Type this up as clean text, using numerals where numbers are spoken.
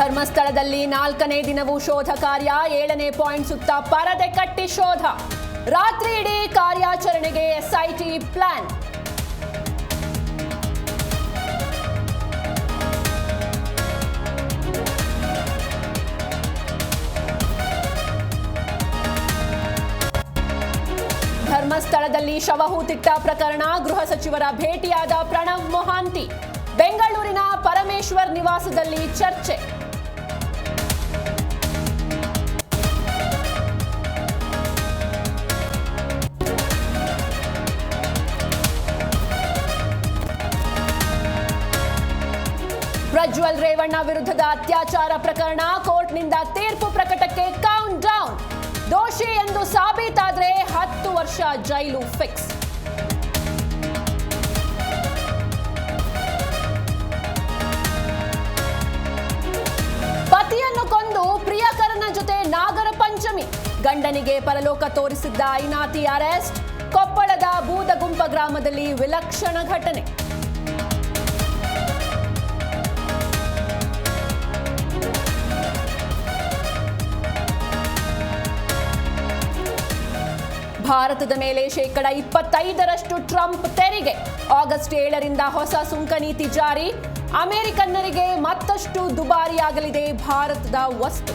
ಧರ್ಮಸ್ಥಳದಲ್ಲಿ 4ನೇ ದಿನವೂ ಶೋಧ ಕಾರ್ಯ. 7ನೇ ಪಾಯಿಂಟ್ ಸುತ್ತ ಪರದೆ ಕಟ್ಟಿ ಶೋಧ. ರಾತ್ರಿ ಇಡೀ ಕಾರ್ಯಾಚರಣೆಗೆ ಎಸ್ಐಟಿ ಪ್ಲಾನ್. ಧರ್ಮಸ್ಥಳದಲ್ಲಿ ಶವ ಹೂತಿಟ್ಟ ಪ್ರಕರಣ. ಗೃಹ ಸಚಿವರ ಭೇಟಿಯಾದ ಪ್ರಣವ್ ಮೊಹಾಂತಿ. ಬೆಂಗಳೂರಿನ ಪರಮೇಶ್ವರ್ ನಿವಾಸದಲ್ಲಿ ಚರ್ಚೆ. ಪ್ರಜ್ವಲ್ ರೇವಣ್ಣ ವಿರುದ್ಧದ ಅತ್ಯಾಚಾರ ಪ್ರಕರಣ. ಕೋರ್ಟ್ನಿಂದ ತೀರ್ಪು ಪ್ರಕಟಕ್ಕೆ ಕೌಂಟ್ ಡೌನ್. ದೋಷಿ ಎಂದು ಸಾಬೀತಾದ್ರೆ 10 ವರ್ಷ ಜೈಲು ಫಿಕ್ಸ್. ಪತಿಯನ್ನು ಕೊಂದು ಪ್ರಿಯಕರನ ಜೊತೆ ನಾಗರ ಪಂಚಮಿ. ಗಂಡನಿಗೆ ಪರಲೋಕ ತೋರಿಸಿದ್ದ ಐನಾತಿ ಅರೆಸ್ಟ್. ಕೊಪ್ಪಳದ ಬೂದಗುಂಪ ಗ್ರಾಮದಲ್ಲಿ ವಿಲಕ್ಷಣ ಘಟನೆ. ಭಾರತದ ಮೇಲೆ ಶೇಕಡ 25% ಟ್ರಂಪ್ ತೆರಿಗೆ. ಆಗಸ್ಟ್ 7ರಿಂದ ಹೊಸ ಸುಂಕ ನೀತಿ ಜಾರಿ. ಅಮೆರಿಕನ್ನರಿಗೆ ಮತ್ತಷ್ಟು ದುಬಾರಿಯಾಗಲಿದೆ ಭಾರತದ ವಸ್ತು.